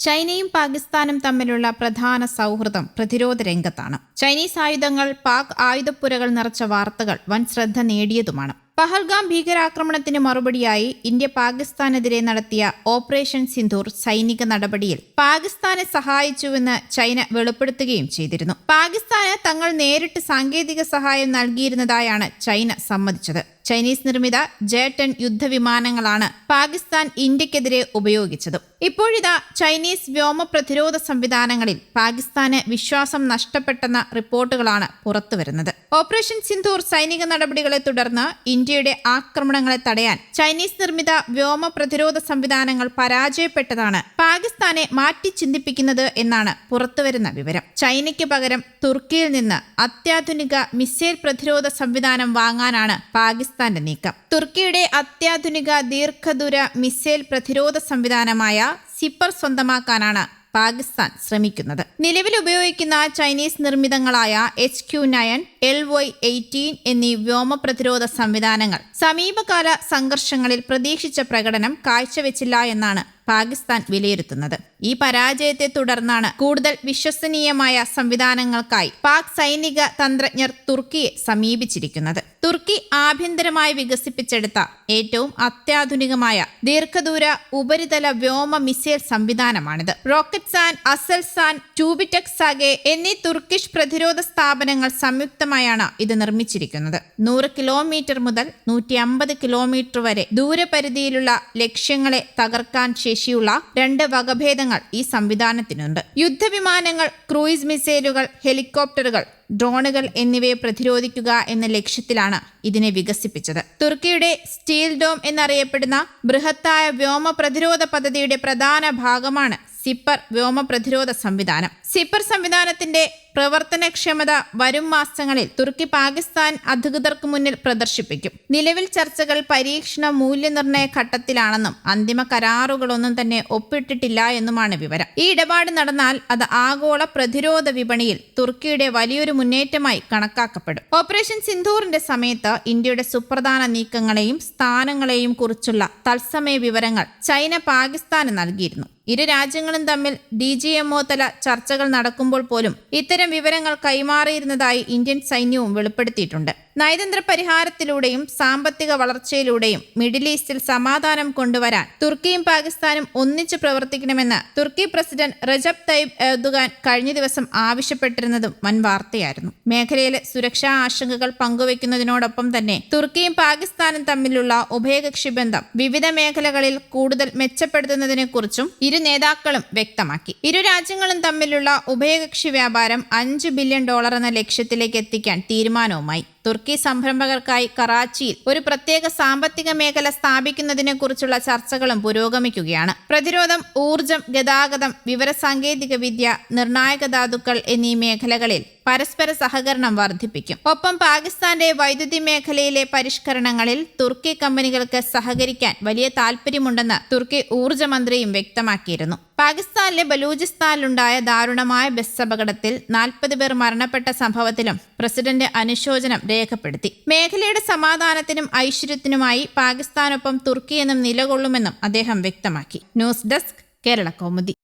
ചൈനയും പാകിസ്ഥാനും തമ്മിലുള്ള പ്രധാന സൗഹൃദം പ്രതിരോധ രംഗത്താണ്. ചൈനീസ് ആയുധങ്ങൾ, പാക് ആയുധപ്പുരകൾ നിറച്ച വാർത്തകൾ വൻ ശ്രദ്ധ നേടിയതുമാണ്. പഹൽഗാം ഭീകരാക്രമണത്തിന് മറുപടിയായി ഇന്ത്യ പാകിസ്ഥാനെതിരെ നടത്തിയ ഓപ്പറേഷൻ സിന്ദൂർ സൈനിക നടപടിയിൽ പാകിസ്ഥാനെ സഹായിച്ചുവെന്ന് ചൈന വെളിപ്പെടുത്തുകയും ചെയ്തിരുന്നു. പാകിസ്ഥാന് തങ്ങൾ നേരിട്ട് സാങ്കേതിക സഹായം നൽകിയിരുന്നതായാണ് ചൈന സമ്മതിച്ചത്. ചൈനീസ് നിർമ്മിത J-10 യുദ്ധവിമാനങ്ങളാണ് പാകിസ്ഥാൻ ഇന്ത്യക്കെതിരെ ഉപയോഗിച്ചത്. ഇപ്പോഴിതാ ചൈനീസ് വ്യോമ പ്രതിരോധ സംവിധാനങ്ങളിൽ പാകിസ്ഥാന് വിശ്വാസം നഷ്ടപ്പെട്ടെന്ന റിപ്പോർട്ടുകളാണ് പുറത്തുവരുന്നത്. ഓപ്പറേഷൻ സിന്ദൂർ സൈനിക നടപടികളെ തുടർന്ന് ഇന്ത്യയുടെ ആക്രമണങ്ങളെ തടയാൻ ചൈനീസ് നിർമ്മിത വ്യോമ പ്രതിരോധ സംവിധാനങ്ങൾ പരാജയപ്പെട്ടതാണ് പാകിസ്ഥാനെ മാറ്റി ചിന്തിപ്പിക്കുന്നത് എന്നാണ് പുറത്തുവരുന്ന വിവരം. ചൈനയ്ക്ക് പകരം തുർക്കിയിൽ നിന്ന് അത്യാധുനിക മിസൈൽ പ്രതിരോധ സംവിധാനം വാങ്ങാനാണ് പാകിസ്ഥാന്റെ നീക്കം. തുർക്കിയുടെ അത്യാധുനിക ദീർഘദൂര മിസൈൽ പ്രതിരോധ സംവിധാനമായ സിപ്പർ സ്വന്തമാക്കാനാണ് പാകിസ്ഥാൻ ശ്രമിക്കുന്നത്. നിലവിൽ ഉപയോഗിക്കുന്ന ചൈനീസ് നിർമ്മിതങ്ങളായ HQ-9, LY-18 എന്നീ വ്യോമ പ്രതിരോധ സംവിധാനങ്ങൾ സമീപകാല സംഘർഷങ്ങളിൽ പ്രതീക്ഷിച്ച പ്രകടനം കാഴ്ചവെച്ചില്ല എന്നാണ് പാകിസ്ഥാൻ വിലയിരുത്തുന്നത്. ഈ പരാജയത്തെ തുടർന്നാണ് കൂടുതൽ വിശ്വസനീയമായ സംവിധാനങ്ങൾക്കായി പാക് സൈനിക തന്ത്രജ്ഞർ തുർക്കിയെ സമീപിച്ചിരിക്കുന്നത്. തുർക്കി ആഭ്യന്തരമായി വികസിപ്പിച്ചെടുത്ത ഏറ്റവും അത്യാധുനികമായ ദീർഘദൂര ഉപരിതല വ്യോമ മിസൈൽ സംവിധാനമാണിത്. റോക്കറ്റ്സാൻ, അസൽസാൻ, ട്യൂബിറ്റക് സാഗെ എന്നീ തുർക്കിഷ് പ്രതിരോധ സ്ഥാപനങ്ങൾ സംയുക്തമായാണ് ഇത് നിർമ്മിച്ചിരിക്കുന്നത്. 100 കിലോമീറ്റർ മുതൽ 150 കിലോമീറ്റർ വരെ ദൂരപരിധിയിലുള്ള ലക്ഷ്യങ്ങളെ തകർക്കാൻ ശേഷിയുള്ള 2 വകഭേദങ്ങൾ ഈ സംവിധാനത്തിനുണ്ട്. യുദ്ധവിമാനങ്ങൾ, ക്രൂയിസ് മിസൈലുകൾ, ഹെലികോപ്റ്ററുകൾ, ഡ്രോണുകൾ എന്നിവയെ പ്രതിരോധിക്കുക എന്ന ലക്ഷ്യത്തിലാണ് ഇതിനെ വികസിപ്പിച്ചത്. തുർക്കിയുടെ സ്റ്റീൽ ഡോം എന്നറിയപ്പെടുന്ന ബൃഹത്തായ വ്യോമ പ്രതിരോധ പദ്ധതിയുടെ പ്രധാന ഭാഗമാണ് സിപ്പർ വ്യോമ പ്രതിരോധ സംവിധാനം. സിപ്പർ സംവിധാനത്തിന്റെ പ്രവർത്തനക്ഷമത വരും മാസങ്ങളിൽ തുർക്കി പാകിസ്ഥാൻ അധികൃതർക്ക് മുന്നിൽ പ്രദർശിപ്പിക്കും. നിലവിൽ ചർച്ചകൾ പരീക്ഷണ മൂല്യനിർണ്ണയ ഘട്ടത്തിലാണെന്നും അന്തിമ കരാറുകളൊന്നും തന്നെ ഒപ്പിട്ടിട്ടില്ല എന്നുമാണ് വിവരം. ഈ ഇടപാട് നടന്നാൽ അത് ആഗോള പ്രതിരോധ വിപണിയിൽ തുർക്കിയുടെ വലിയൊരു മുന്നേറ്റമായി കണക്കാക്കപ്പെടും. ഓപ്പറേഷൻ സിന്ദൂറിന്റെ സമയത്ത് ഇന്ത്യയുടെ സുപ്രധാന നീക്കങ്ങളെയും സ്ഥാനങ്ങളെയും കുറിച്ചുള്ള തത്സമയ വിവരങ്ങൾ ചൈന പാകിസ്ഥാന് നൽകിയിരുന്നു. ഇരു രാജ്യങ്ങളും തമ്മിൽ DGMO തല ചർച്ചകൾ നടക്കുമ്പോൾ പോലും ഇത്തരം വിവരങ്ങൾ കൈമാറിയിരുന്നതായി ഇന്ത്യൻ സൈന്യവും വെളിപ്പെടുത്തിയിട്ടുണ്ട്. നയതന്ത്ര പരിഹാരത്തിലൂടെയും സാമ്പത്തിക വളർച്ചയിലൂടെയും മിഡിൽ ഈസ്റ്റിൽ സമാധാനം കൊണ്ടുവരാൻ തുർക്കിയും പാകിസ്ഥാനും ഒന്നിച്ചു പ്രവർത്തിക്കണമെന്ന് തുർക്കി പ്രസിഡന്റ് റജബ് തയ്യിബ് എർദോഗാൻ കഴിഞ്ഞ ദിവസം ആവശ്യപ്പെട്ടിരുന്നതും വൻ വാർത്തയായിരുന്നു. മേഖലയിലെ സുരക്ഷാ ആശങ്കകൾ പങ്കുവയ്ക്കുന്നതിനോടൊപ്പം തന്നെ തുർക്കിയും പാകിസ്ഥാനും തമ്മിലുള്ള ഉഭയകക്ഷി ബന്ധം വിവിധ മേഖലകളിൽ കൂടുതൽ മെച്ചപ്പെടുത്തുന്നതിനെക്കുറിച്ചും ഇരു നേതാക്കളും വ്യക്തമാക്കി. ഇരു രാജ്യങ്ങളും തമ്മിലുള്ള ഉഭയകക്ഷി വ്യാപാരം $5 ബില്യൺ എന്ന ലക്ഷ്യത്തിലേക്ക് എത്തിക്കാൻ തീരുമാനവുമായി. തുർക്കി സംരംഭകർക്കായി കറാച്ചിയിൽ ഒരു പ്രത്യേക സാമ്പത്തിക മേഖല സ്ഥാപിക്കുന്നതിനെ കുറിച്ചുള്ള ചർച്ചകളും പുരോഗമിക്കുകയാണ്. പ്രതിരോധം, ഊർജം, ഗതാഗതം, വിവരസാങ്കേതിക വിദ്യ, നിർണായക ധാതുക്കൾ എന്നീ മേഖലകളിൽ പരസ്പര സഹകരണം വർദ്ധിപ്പിക്കും. ഒപ്പം പാകിസ്ഥാന്റെ വൈദ്യുതി മേഖലയിലെ പരിഷ്കരണങ്ങളിൽ തുർക്കി കമ്പനികൾക്ക് സഹകരിക്കാൻ വലിയ താൽപര്യമുണ്ടെന്ന് തുർക്കി ഊർജ മന്ത്രിയും വ്യക്തമാക്കിയിരുന്നു. പാകിസ്ഥാനിലെ ബലൂചിസ്ഥാനിലുണ്ടായ ദാരുണമായ ബസ് അപകടത്തിൽ 40 പേർ മരണപ്പെട്ട സംഭവത്തിലും പ്രസിഡന്റ് അനുശോചനം രേഖപ്പെടുത്തി. മേഖലയുടെ സമാധാനത്തിനും ഐശ്വര്യത്തിനുമായി പാകിസ്ഥാനൊപ്പം തുർക്കി എന്നും നിലകൊള്ളുമെന്നും അദ്ദേഹം വ്യക്തമാക്കി. News desk, Kerala Kaumudi.